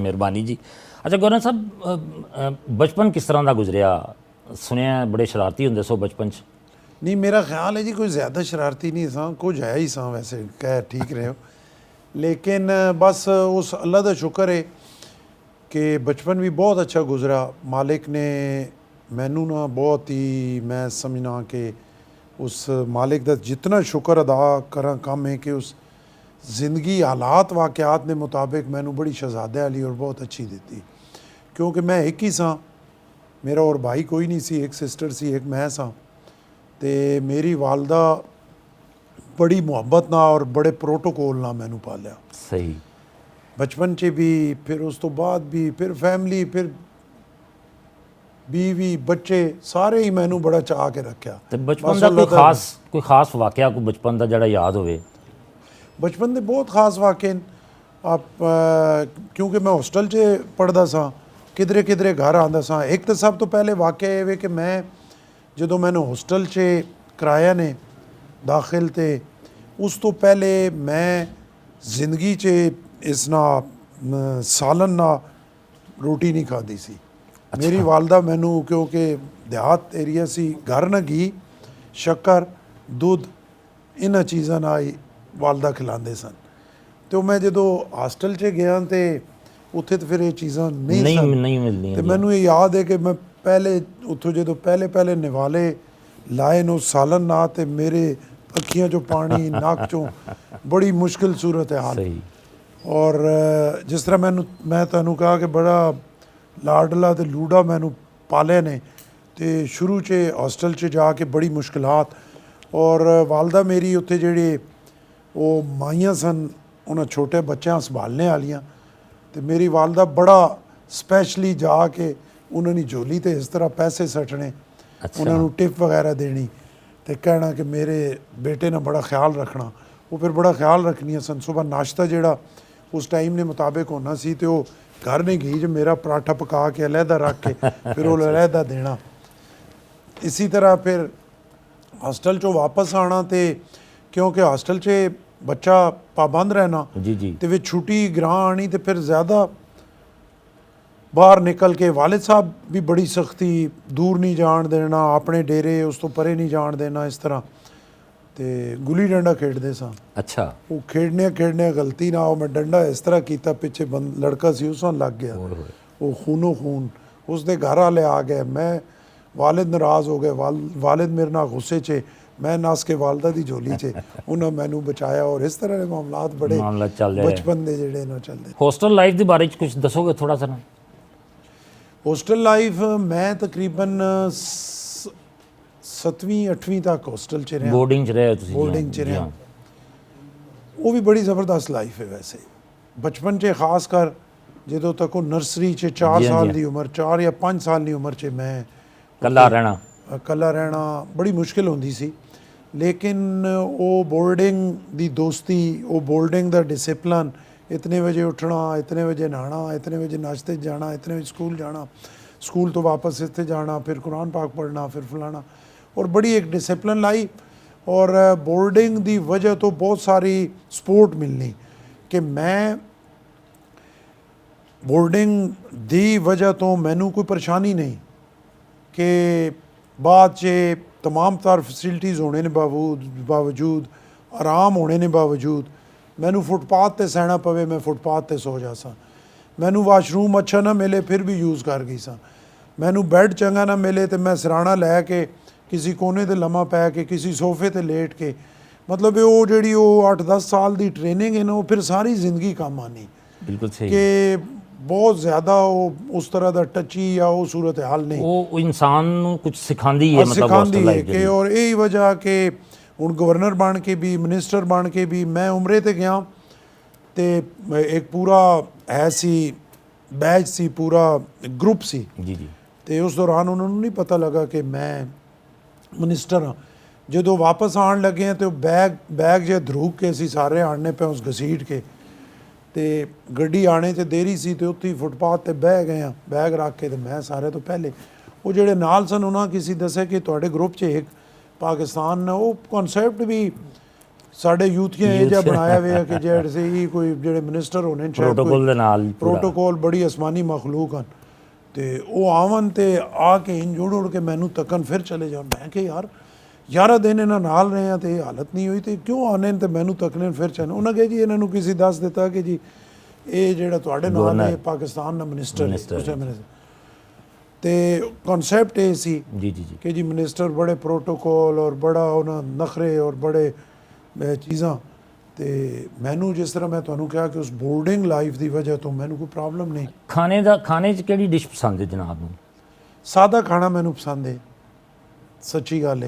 मेहरबानी जी। अच्छा गवर्नर साहब, बचपन किस तरह का गुजरिया? सुनिया बड़े शरारती होंगे सो बचपन च? नहीं, मेरा ख्याल है जी कोई ज़्यादा शरारती नहीं सा, कुछ है ही सा, वैसे कह ठीक रहे हो। लेकिन बस उस अल्लाह का शुक्र है कि बचपन भी बहुत अच्छा गुजरा। मालिक ने मैनू ना बहुत ही, मैं समझना कि उस मालिक का जितना शुक्र अदा करा कम है कि उस ज़िंदगी हालात वाक़यात ने मुताबिक मैनू बड़ी शहजादे वाली और बहुत अच्छी दी। क्योंकि मैं एक ही सा, मेरा और भाई कोई नहीं सी, एक सिस्टर सी, एक मैं सा। ते मेरी वालदा बड़ी मुहब्बत ना और बड़े प्रोटोकॉल ना मैनू पालिया सही। बचपन च भी, फिर उस तो बाद भी, फिर फैमिली, फिर बीवी बच्चे सारे ही मैनू बड़ा चाह के रखा। तो बचपन का कोई खास वाकया कोई बचपन का जड़ा याद होवे? बचपन के बहुत खास वाक़े आप क्योंकि मैं हॉस्टल च पढ़दा सा, किधरे किधरे घर आंदा सा। एक तो सब तो पहले वाक़या ये वे कि मैं जो मैंने हॉस्टल च कराया ने दाखिल थे, उस तो पहले मैं जिंदगी च इस ना सालन ना रोटी नहीं खाधी सी। मेरी वालदा मैनू, क्योंकि देहात एरिया सी, घर ना घी शक्कर दुध इन्हां चीज़ां ना ही वालदा खिलाते सन। तो मैं जो हॉस्टल च गया तो उत्थे तो फिर ये चीज़ां नहीं मिलदी। तो मैनू ये याद है कि मैं पहले उत्थों जो पहले पहले निवाले लाए नो सालन ना, तो मेरे अखियां चो पानी नक चों बड़ी मुश्किल सूरत है हाल। और जिस तरह मैं तुहानू कहा कि बड़ा लाडला तो लूड़ा मैनू पाले ने, तो शुरू च हॉस्टल च जाके बड़ी मुश्किलात। और वालदा मेरी उत्थे जेह्ड़े वो माइयां सन, उन्हें छोटे बच्चों संभालने वालियां, तो मेरी वालदा बड़ा स्पैशली जाके उन्होंने झोली तो इस तरह पैसे सटने, उन्होंने टिप वगैरह देनी, तो कहना कि मेरे बेटे ने बड़ा ख्याल रखना। वो फिर बड़ा ख्याल रखनियां सन। सुबह नाश्ता जेड़ा उस टाइम ने मुताबिक होना सी, तो वो घर ने घी च मेरा पराठा पका के अलहदा रख के फिर वो अलहदा देना। इसी तरह फिर हॉस्टल चो वापस आना, तो क्योंकि हॉस्टल च बच्चा पाबंद रहना तो फिर छुट्टी ग्रां आनी, तो फिर ज़्यादा बाहर निकल के वालिद साहब भी बड़ी सख्ती, दूर नहीं जान देना, अपने डेरे उस तो परे नहीं जान देना। इस तरह तो गुली डंडा खेडते सा। अच्छा। वो खेडने गलती ना हो, मैं डंडा इस तरह किया, पिछे लड़का सी उस लग गया, वो खूनो खून, उसके घर वाले आ गए, मैं वालिद नाराज़ हो गए, वालिद मेरे नाल गुस्से च, मैं नस के वालदा दी झोली च, उन्हें मैनू बचाया। और इस तरह के मामलात बड़े बचपन के जेड़े ना चलते। हॉस्टल लाइफ के बारे कुछ दसोगे थोड़ा सा? हॉस्टल लाइफ मैं तकरीबन 7वीं 8वीं तक हॉस्टल च रहा। बोर्डिंग च रहे? बोर्डिंग च रहा। वो भी बड़ी ज़बरदस्त लाइफ है वैसे। बचपन च खास कर जो तक वो नर्सरी च 4 साल की उम्र, 4 या 5 साल की उम्र च मैं कला रहना बड़ी मुश्किल होंदी सी। लेकिन वो बोर्डिंग दी दोस्ती, वो बोर्डिंग दा डिसिपलिन, इतने बजे उठना, इतने बजे नहाना, इतने बजे नाश्ते जाना, इतने बजे स्कूल जाना, स्कूल तो वापस इतने जाना, फिर कुरान पाक पढ़ना, फिर फलाना, और बड़ी एक डिसिपलिन लाई। और बोर्डिंग दी वजह तो बहुत सारी सपोर्ट मिलनी कि मैं बोर्डिंग दी वजह तो मैनू कोई परेशानी नहीं कि बाद च तमाम तार फैसिलिटीज़ होने ने बावजूद, आराम होने ने बावजूद मैनू फुटपाथ ते सहना पवे, मैं फुटपाथ ते सो जा सा। मैनू वाशरूम अच्छा ना मिले फिर भी यूज़ कर गई सा। मैनू बैड चंगा ना मिले तो मैं सराहना लैके किसी कोने ते लम्मा पै के, किसी सोफे ते लेट के, मतलब वो जी 8-10 साल की ट्रेनिंग है ना, वो फिर सारी जिंदगी काम आनी। बिल्कुल सही कि बहुत ज़्यादा वो उस तरह का टची या वो सूरत हाल नहीं, वो इंसान कुछ सिखाती है, सिखाती है कि। और यही वजह कि हुण गवर्नर बन के भी, मिनिस्टर बन के भी मैं उमरे ते गया, तो एक पूरा है सी बैच सी, पूरा ग्रुप सी जी। तो उस दौरान उन्होंने नहीं पता लगा कि मैं मिनिस्टर हाँ। जो वापस आन लगे हैं तो बैग जो धरूक के असी सारे आने पे उस घसीट के, तो गड्डी आने च देरी सी, तो उत्थे फुटपाथ ते बह गए हैं बैग रख के। तो मैं सारे तो पहले वो जेडे नाल सन उन्होंने किसी दसे कि तुहाडे ग्रुप च एक पाकिस्तान ने वो कॉन्सैप्ट भी ਸਾਡੇ ਯੂਥੀਆਂ ਇਹ ਜਿਹਾ ਬਣਾਇਆ ਹੋਇਆ ਕਿ ਜਿਹੜੇ ਸੀ ਕੋਈ ਜਿਹੜੇ ਮਿਨਿਸਟਰ ਹੋਣੇ ਨੇ ਸ਼ਾਇਦ ਪ੍ਰੋਟੋਕੋਲ ਦੇ ਨਾਲ ਪੂਰਾ। ਪ੍ਰੋਟੋਕੋਲ ਬੜੀ ਅਸਮਾਨੀ ਮਖਲੂਕ ਹਨ ਤੇ ਉਹ ਆਵਨ ਤੇ ਆ ਕੇ ਇੰਜ ਜੋੜ ਕੇ ਮੈਨੂੰ ਤੱਕਣ ਫਿਰ ਚਲੇ ਜਾਣ। ਮੈਂ ਕਿ ਯਾਰ 11 ਦਿਨ ਇਹਨਾਂ ਨਾਲ ਰਹੇ ਆ ਤੇ ਇਹ ਹਾਲਤ ਨਹੀਂ ਹੋਈ ਤੇ ਕਿਉਂ ਆਨੇ ਤੇ ਮੈਨੂੰ ਤੱਕਣੇ ਫਿਰ ਚਲੇ। ਉਹਨਾਂ ਕਹੇ ਜੀ ਇਹਨਾਂ ਨੂੰ ਕਿਸੇ ਦੱਸ ਦਿੱਤਾ ਕਿ ਜੀ ਇਹ ਜਿਹੜਾ ਤੁਹਾਡੇ ਨਾਲ ਹੈ ਪਾਕਿਸਤਾਨ ਦਾ ਮਿਨਿਸਟਰ ਹੈ ਤੇ ਕਨਸੈਪਟ ਇਹ ਸੀ ਜੀ ਜੀ ਜੀ ਕਿ ਜੀ ਮਿਨਿਸਟਰ ਬੜੇ ਪ੍ਰੋਟੋਕੋਲ ਔਰ ਬੜਾ ਉਹਨਾਂ ਨਖਰੇ ਔਰ ਬੜੇ ਚੀਜ਼ਾਂ ਤੇ ਮੈਨੂੰ ਜਿਸ ਤਰ੍ਹਾਂ ਮੈਂ ਤੁਹਾਨੂੰ ਕਿਹਾ ਕਿ ਉਸ ਬੋਰਡਿੰਗ ਲਾਈਫ ਦੀ ਵਜ੍ਹਾ ਤੋਂ ਮੈਨੂੰ ਕੋਈ ਪ੍ਰੋਬਲਮ ਨਹੀਂ। ਖਾਣੇ 'ਚ ਕਿਹੜੀ ਡਿਸ਼ ਪਸੰਦ ਹੈ ਜਨਾਬ ਨੂੰ? ਸਾਦਾ ਖਾਣਾ ਮੈਨੂੰ ਪਸੰਦ ਹੈ, ਸੱਚੀ ਗੱਲ ਹੈ।